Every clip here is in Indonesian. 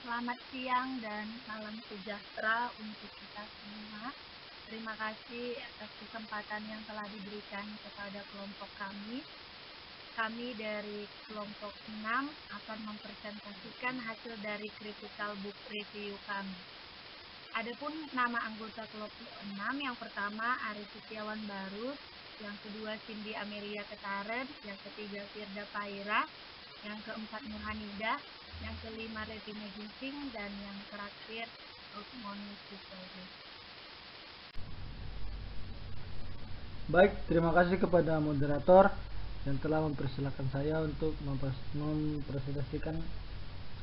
Selamat siang dan salam sejahtera untuk kita semua. Terima kasih atas kesempatan yang telah diberikan kepada kelompok kami. Kami dari kelompok 6 akan mempresentasikan hasil dari critical book review kami. Adapun nama anggota kelompok 6, yang pertama Aris Setiawan Barus, yang kedua Cindy Amelia Ketaren, yang ketiga Firda Paira, yang keempat Nurhanidah, yang kelima Revina Ginsing, dan yang terakhir Rukmoni Susodo. Baik, terima kasih kepada moderator yang telah mempersilahkan saya untuk mempresentasikan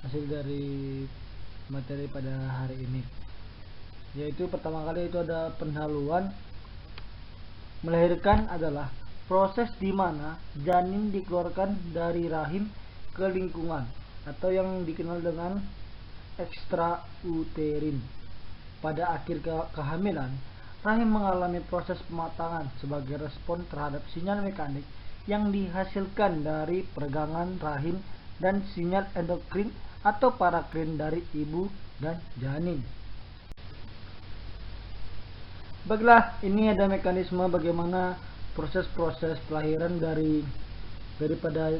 hasil dari materi pada hari ini. Yaitu pertama kali itu ada pendahuluan. Melahirkan adalah proses di mana janin dikeluarkan dari rahim ke lingkungan atau yang dikenal dengan ekstrauterin. Pada akhir kehamilan, rahim mengalami proses pematangan sebagai respon terhadap sinyal mekanik yang dihasilkan dari peregangan rahim dan sinyal endokrin atau parakrin dari ibu dan janin. Baiklah, ini ada mekanisme bagaimana proses-proses kelahiran daripada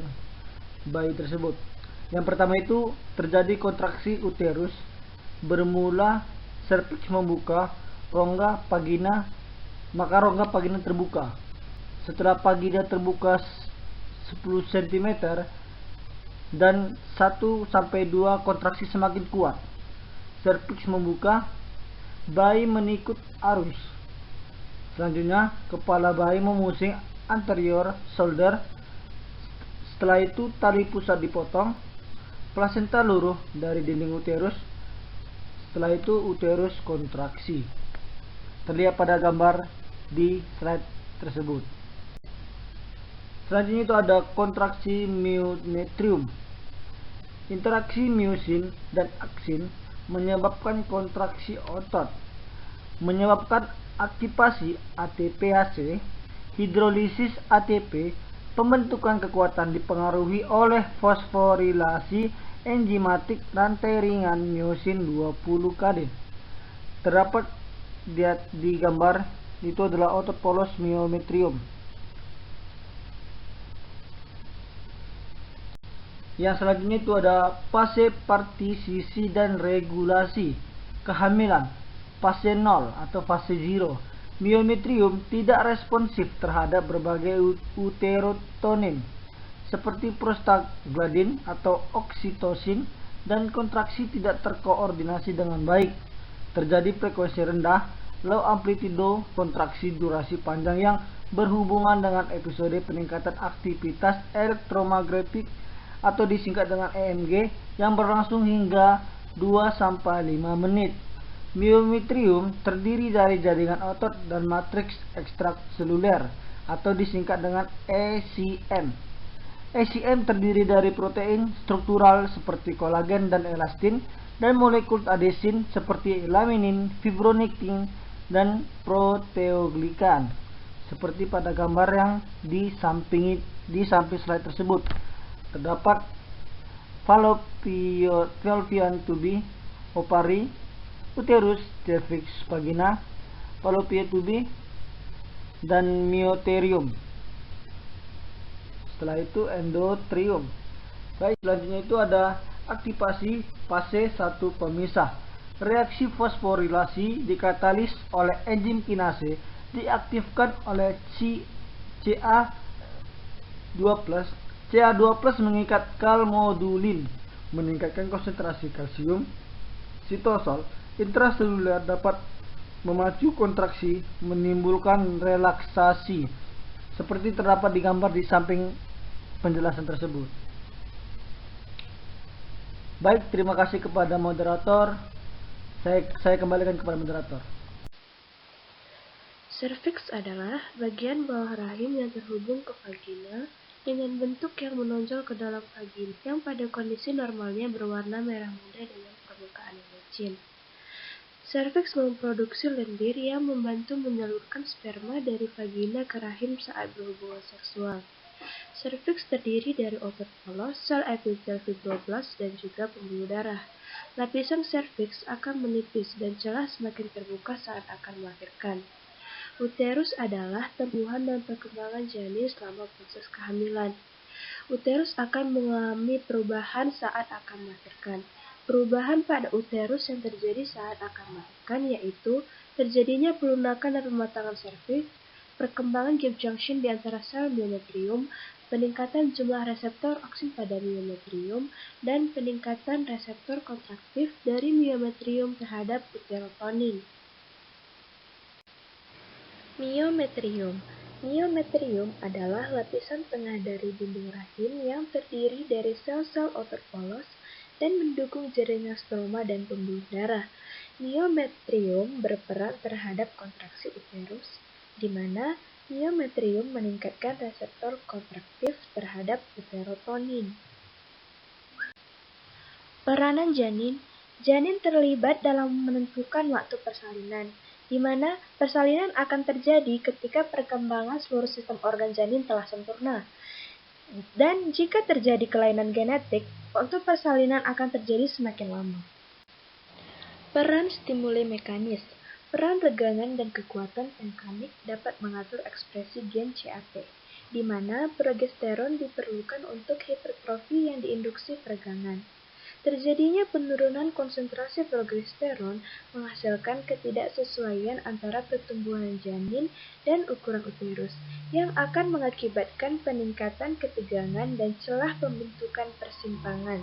bayi tersebut. Yang pertama itu terjadi kontraksi uterus, bermula serviks membuka, maka rongga vagina terbuka. Setelah vagina terbuka 10 cm dan 1 sampai 2 kontraksi semakin kuat, serviks membuka, bayi menikut arus. Selanjutnya, kepala bayi memusing anterior shoulder. Setelah itu, tali pusat dipotong, plasenta luruh dari dinding uterus. Setelah itu, uterus kontraksi. Terlihat pada gambar di slide tersebut. Selanjutnya itu ada kontraksi myometrium. Interaksi myosin dan aksin menyebabkan kontraksi otot, menyebabkan aktivasi ATPase, hidrolisis ATP, pembentukan kekuatan dipengaruhi oleh fosforilasi enzimatik rantai ringan myosin 20 kaden. Terdapat di gambar itu adalah otot polos myometrium. Yang selanjutnya itu ada fase partisisi dan regulasi kehamilan, fase 0 atau fase 0. Myometrium tidak responsif terhadap berbagai uterotonin seperti prostaglandin atau oksitosin, dan kontraksi tidak terkoordinasi dengan baik. Terjadi frekuensi rendah, low amplitude kontraksi durasi panjang yang berhubungan dengan episode peningkatan aktivitas elektromagnetik atau disingkat dengan EMG yang berlangsung hingga 2-5 menit. Myometrium terdiri dari jaringan otot dan matriks ekstraseluler atau disingkat dengan ECM. ECM terdiri dari protein struktural seperti kolagen dan elastin dan molekul adesin seperti laminin, fibronektin, dan proteoglikan. Seperti pada gambar yang di samping slide tersebut. Terdapat fallopian tubi, ovari, uterus, cervix, vagina, fallopian tubi, dan meioterium. Setelah itu endotrium. Baik, selanjutnya itu ada aktivasi fase 1 pemisah. Reaksi fosforilasi dikatalis oleh enzim kinase, diaktifkan oleh Ca2+. Ca2+ mengikat kalmodulin, meningkatkan konsentrasi kalsium. Sitosol intraseluler dapat memacu kontraksi, menimbulkan relaksasi, seperti terdapat di gambar di samping penjelasan tersebut. Baik, terima kasih kepada moderator. Saya kembalikan kepada moderator. Serviks adalah bagian bawah rahim yang terhubung ke vagina dengan bentuk yang menonjol ke dalam vagina yang pada kondisi normalnya berwarna merah muda dengan permukaan yang licin. Serviks memproduksi lendir yang membantu menyalurkan sperma dari vagina ke rahim saat berhubungan seksual. Serviks terdiri dari otot polos, sel epitel fibroblast, dan juga pembuluh darah. Lapisan serviks akan menipis dan celah semakin terbuka saat akan melahirkan. Uterus adalah tumbuhan dan perkembangan janin selama proses kehamilan. Uterus akan mengalami perubahan saat akan melahirkan. Perubahan pada uterus yang terjadi saat akan melahirkan yaitu terjadinya pelunakan dan pematangan serviks, perkembangan gap junction di antara sel miometrium, peningkatan jumlah reseptor oksin pada miometrium, dan peningkatan reseptor kontraktif dari miometrium terhadap uterotonin. Miometrium. Miometrium adalah lapisan tengah dari dinding rahim yang terdiri dari sel-sel otot polos dan mendukung jaringan stroma dan pembuluh darah. Miometrium berperan terhadap kontraksi uterus, di mana miometrium meningkatkan reseptor kontraktif terhadap uterotonin. Peranan janin. Janin terlibat dalam menentukan waktu persalinan, di mana persalinan akan terjadi ketika perkembangan seluruh sistem organ janin telah sempurna. Dan jika terjadi kelainan genetik, waktu persalinan akan terjadi semakin lama. Peran stimuli mekanis. Peran regangan dan kekuatan mekanik dapat mengatur ekspresi gen CAP, di mana progesteron diperlukan untuk hipertrofi yang diinduksi peregangan. Terjadinya penurunan konsentrasi progesteron menghasilkan ketidaksesuaian antara pertumbuhan janin dan ukuran uterus, yang akan mengakibatkan peningkatan ketegangan dan celah pembentukan persimpangan.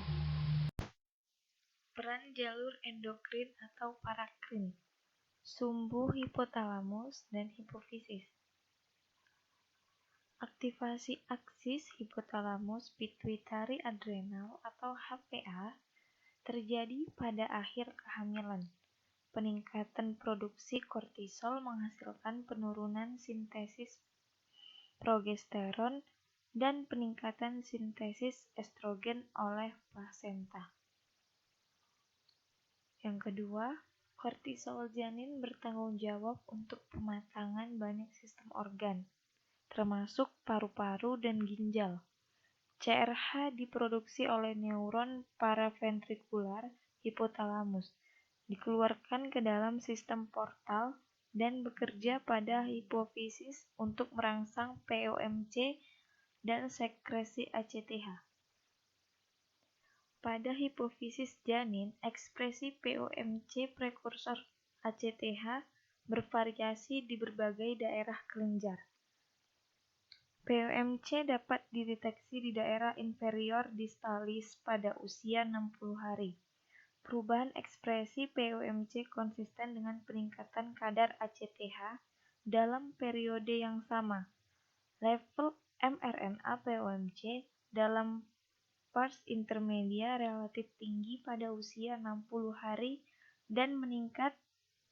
Peran jalur endokrin atau parakrin, sumbu hipotalamus dan hipofisis. Aktivasi aksis hipotalamus pituitari adrenal atau HPA terjadi pada akhir kehamilan. Peningkatan produksi kortisol menghasilkan penurunan sintesis progesteron dan peningkatan sintesis estrogen oleh plasenta. Yang kedua, kortisol janin bertanggung jawab untuk pematangan banyak sistem organ, termasuk paru-paru dan ginjal. CRH diproduksi oleh neuron paraventrikular hipotalamus, dikeluarkan ke dalam sistem portal, dan bekerja pada hipofisis untuk merangsang POMC dan sekresi ACTH. Pada hipofisis janin, ekspresi POMC prekursor ACTH bervariasi di berbagai daerah kelenjar. POMC dapat dideteksi di daerah inferior distalis pada usia 60 hari. Perubahan ekspresi POMC konsisten dengan peningkatan kadar ACTH dalam periode yang sama. Level mRNA POMC dalam pars intermedia relatif tinggi pada usia 60 hari dan meningkat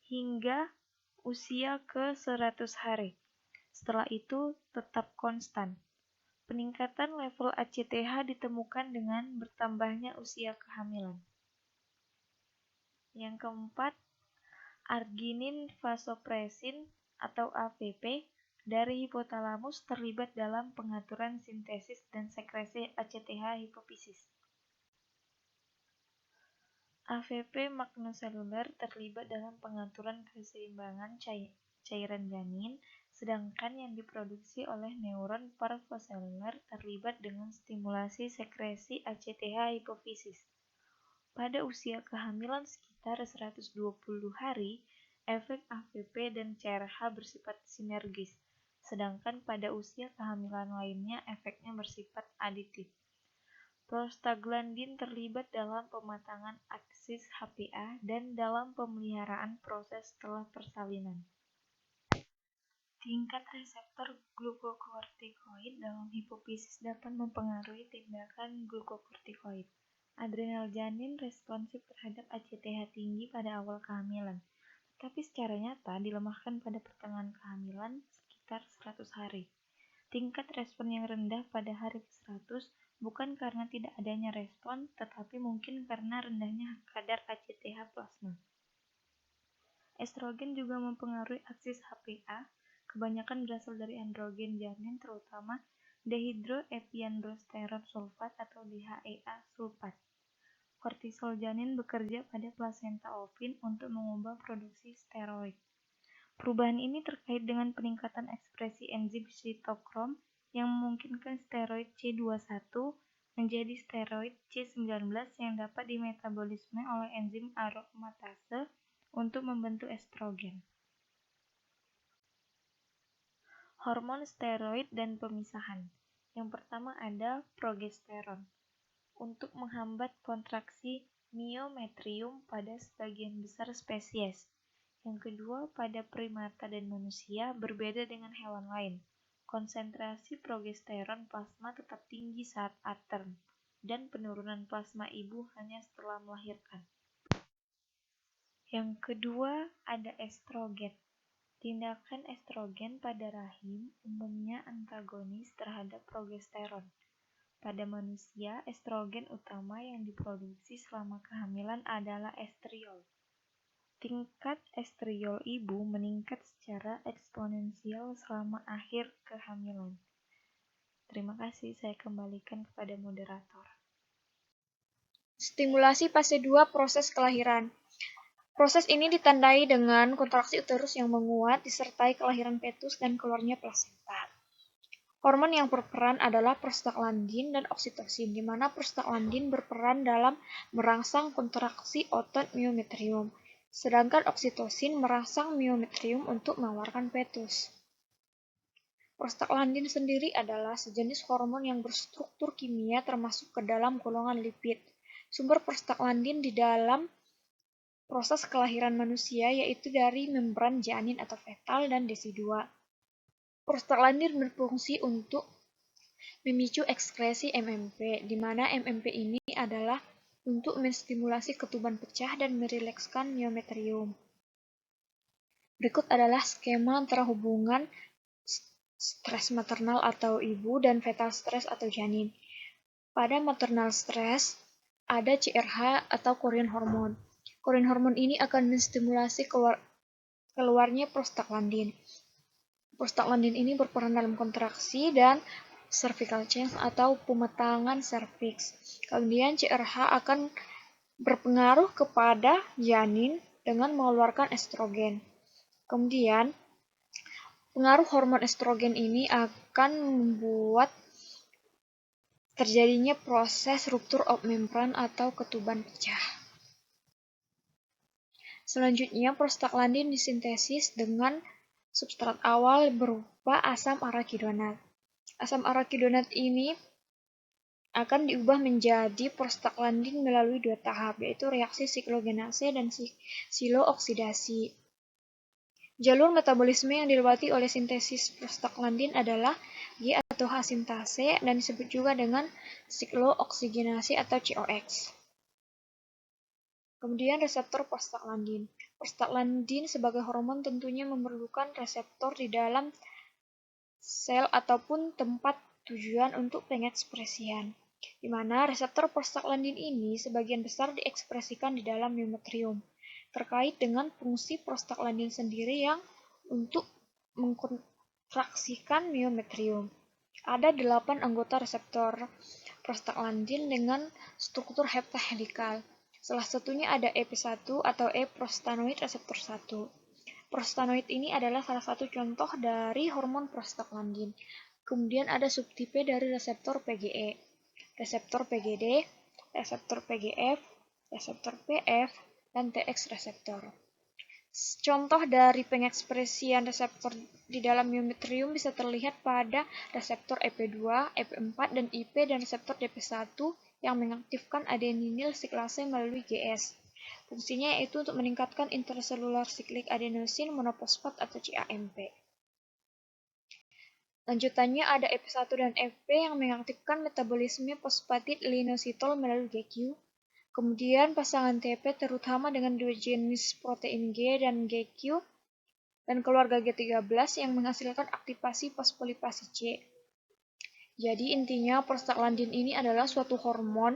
hingga usia ke 100 hari. Setelah itu tetap konstan. Peningkatan level ACTH ditemukan dengan bertambahnya usia kehamilan. Yang keempat, arginin vasopresin atau AVP dari hipotalamus terlibat dalam pengaturan sintesis dan sekresi ACTH hipofisis. AVP magnoseluler terlibat dalam pengaturan keseimbangan cairan janin, sedangkan yang diproduksi oleh neuron parvoseluler terlibat dengan stimulasi sekresi ACTH hipofisis. Pada usia kehamilan sekitar 120 hari, efek AVP dan CRH bersifat sinergis, sedangkan pada usia kehamilan lainnya efeknya bersifat aditif. Prostaglandin terlibat dalam pematangan aksis HPA dan dalam pemeliharaan proses setelah persalinan. Tingkat reseptor glukokortikoid dalam hipofisis dapat mempengaruhi tindakan glukokortikoid. Adrenal janin responsif terhadap ACTH tinggi pada awal kehamilan, tetapi secara nyata dilemahkan pada pertengahan kehamilan sekitar 100 hari. Tingkat respon yang rendah pada hari ke-100 bukan karena tidak adanya respon, tetapi mungkin karena rendahnya kadar ACTH plasma. Estrogen juga mempengaruhi aksis HPA, kebanyakan berasal dari androgen janin terutama dehidroepiandrosterone sulfat atau DHEA sulfat. Kortisol janin bekerja pada plasenta ovin untuk mengubah produksi steroid. Perubahan ini terkait dengan peningkatan ekspresi enzim sitokrom yang memungkinkan steroid C21 menjadi steroid C19 yang dapat dimetabolisme oleh enzim aromatase untuk membentuk estrogen. Hormon steroid dan pemisahan. Yang pertama ada progesteron untuk menghambat kontraksi miometrium pada sebagian besar spesies. Yang kedua, pada primata dan manusia berbeda dengan hewan lain. Konsentrasi progesteron plasma tetap tinggi saat A-term, dan penurunan plasma ibu hanya setelah melahirkan. Yang kedua, ada estrogen. Tindakan estrogen pada rahim umumnya antagonis terhadap progesteron. Pada manusia, estrogen utama yang diproduksi selama kehamilan adalah estriol. Tingkat estriol ibu meningkat secara eksponensial selama akhir kehamilan. Terima kasih, saya kembalikan kepada moderator. Stimulasi fase 2 proses kelahiran. Proses ini ditandai dengan kontraksi uterus yang menguat disertai kelahiran fetus dan keluarnya plasenta. Hormon yang berperan adalah prostaglandin dan oksitosin, di mana prostaglandin berperan dalam merangsang kontraksi otot miometrium, sedangkan oksitosin merangsang miometrium untuk mengeluarkan fetus. Prostaglandin sendiri adalah sejenis hormon yang berstruktur kimia termasuk ke dalam golongan lipid. Sumber prostaglandin di dalam proses kelahiran manusia yaitu dari membran janin atau fetal dan desidua. Prostaglandin berfungsi untuk memicu ekskresi MMP, di mana MMP ini adalah untuk menstimulasi ketuban pecah dan merilekskan miometrium. Berikut adalah skema antara hubungan stres maternal atau ibu dan fetal stres atau janin. Pada maternal stres, ada CRH atau Korean hormone. Korean hormone ini akan menstimulasi keluarnya prostaglandin. Prostaglandin ini berperan dalam kontraksi dan cervical change atau pemetangan serviks. Kemudian CRH akan berpengaruh kepada janin dengan mengeluarkan estrogen. Kemudian pengaruh hormon estrogen ini akan membuat terjadinya proses rupture of membran atau ketuban pecah. Selanjutnya, prostaglandin disintesis dengan substrat awal berupa asam arakidonat. Asam arakidonat ini akan diubah menjadi prostaglandin melalui 2 tahap, yaitu reaksi siklogenase dan silooksidasi. Jalur metabolisme yang dilewati oleh sintesis prostaglandin adalah G atau H sintase dan disebut juga dengan siklooksigenasi atau COX. Kemudian reseptor prostaglandin. Prostaglandin sebagai hormon tentunya memerlukan reseptor di dalam sel ataupun tempat tujuan untuk pengekspresian, di mana reseptor prostaglandin ini sebagian besar diekspresikan di dalam miometrium, terkait dengan fungsi prostaglandin sendiri yang untuk mengkontraksikan miometrium. Ada 8 anggota reseptor prostaglandin dengan struktur heptahelikal. Salah satunya ada EP1 atau E-prostanoid reseptor 1. Prostanoid ini adalah salah satu contoh dari hormon prostaglandin. Kemudian ada subtipe dari reseptor PGE, reseptor PGD, reseptor PGF, reseptor PF, dan TX reseptor. Contoh dari pengekspresian reseptor di dalam miometrium bisa terlihat pada reseptor EP2, EP4, dan IP dan reseptor DP1 yang mengaktifkan adeninyl siklase melalui GS. Fungsinya yaitu untuk meningkatkan intraselular cyclic adenosine monofosfat atau CAMP. Lanjutannya ada EP1 dan EP yang mengaktifkan metabolisme fosfatid inositol melalui GQ. Kemudian pasangan TP terutama dengan 2 jenis protein G dan GQ dan keluarga G13 yang menghasilkan aktivasi fosfolipasi C. Jadi intinya prostaglandin ini adalah suatu hormon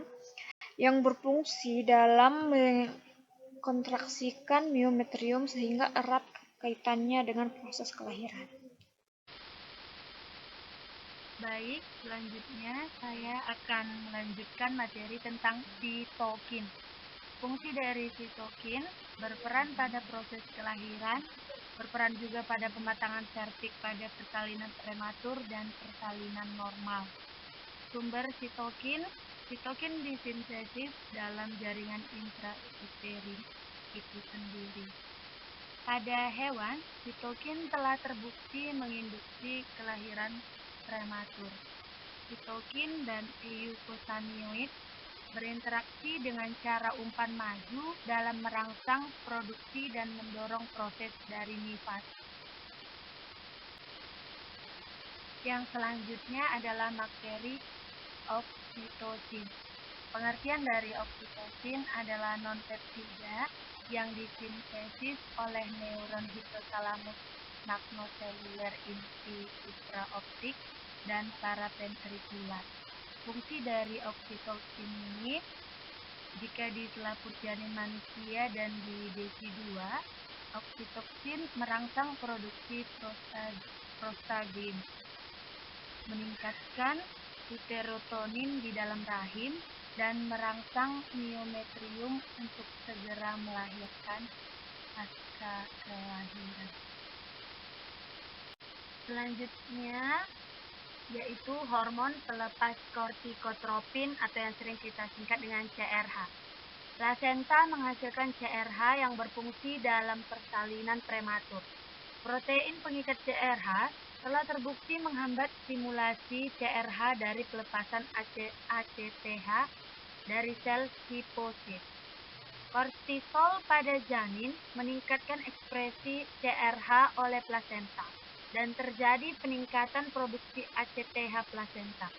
yang berfungsi dalam mengkontraksikan miometrium sehingga erat kaitannya dengan proses kelahiran. Baik, selanjutnya saya akan melanjutkan materi tentang sitokin. Fungsi dari sitokin berperan pada proses kelahiran, berperan juga pada pematangan serviks pada persalinan prematur dan persalinan normal. Sumber sitokin disintesis dalam jaringan intrauterin itu sendiri. Pada hewan, sitokin telah terbukti menginduksi kelahiran prematur. Sitokin dan eukosanoid berinteraksi dengan cara umpan maju dalam merangsang produksi dan mendorong proses dari nifas. Yang selanjutnya adalah bakteri oksitosin. Pengertian dari oksitosin adalah non-peptida yang disintesis oleh neuron hipotalamus magnoseluler inti supraoptik dan paraventrikular. Fungsi dari oksitosin ini, jika di selaput janin manusia dan di desi2, oksitosin merangsang produksi prostaglandin, meningkatkan uterotonin di dalam rahim, dan merangsang miometrium untuk segera melahirkan pasca kelahiran. Selanjutnya yaitu hormon pelepas kortikotropin atau yang sering kita singkat dengan CRH. Plasenta menghasilkan CRH yang berfungsi dalam persalinan prematur. Protein pengikat CRH telah terbukti menghambat stimulasi CRH dari pelepasan ACTH dari sel hipofiz. Kortisol pada janin meningkatkan ekspresi CRH oleh plasenta dan terjadi peningkatan produksi ACTH plasenta.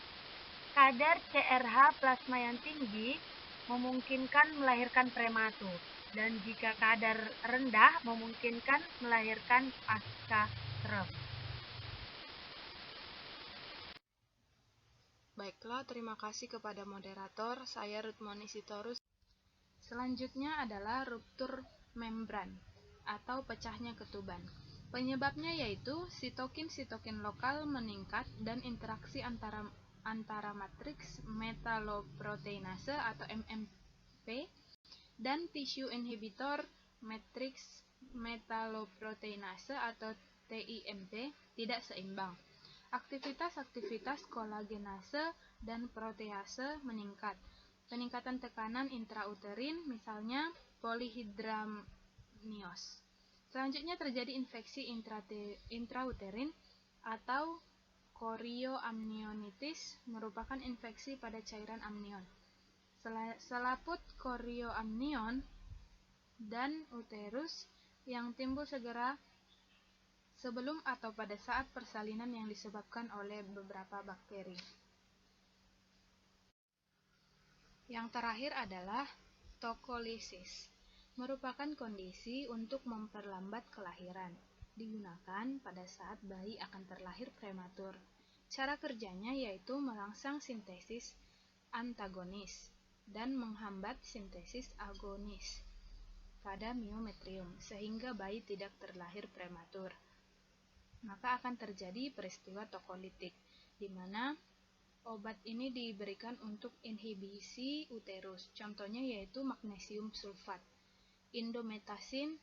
Kadar CRH plasma yang tinggi memungkinkan melahirkan prematur, dan jika kadar rendah memungkinkan melahirkan pasca term. Baiklah, terima kasih kepada moderator. Saya Rutmoni Sitorus. Selanjutnya adalah ruptur membran atau pecahnya ketuban. Penyebabnya yaitu sitokin lokal meningkat dan interaksi antara matriks metaloproteinase atau MMP dan tisu inhibitor matriks metaloproteinase atau TIMP tidak seimbang. Aktivitas kolagenase dan protease meningkat. Peningkatan tekanan intrauterin, misalnya polihidramnios. Selanjutnya terjadi infeksi intrauterin atau chorioamnionitis, merupakan infeksi pada cairan amnion. Selaput chorioamnion dan uterus yang timbul segera sebelum atau pada saat persalinan yang disebabkan oleh beberapa bakteri. Yang terakhir adalah tokolisis, merupakan kondisi untuk memperlambat kelahiran, digunakan pada saat bayi akan terlahir prematur. Cara kerjanya yaitu merangsang sintesis antagonis dan menghambat sintesis agonis pada miometrium, sehingga bayi tidak terlahir prematur. Maka akan terjadi peristiwa tokolitik, di mana obat ini diberikan untuk inhibisi uterus. Contohnya yaitu magnesium sulfat, indometasin,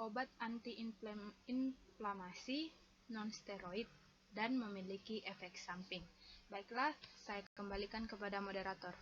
obat anti-inflamasi non-steroid, dan memiliki efek samping. Baiklah, saya kembalikan kepada moderator.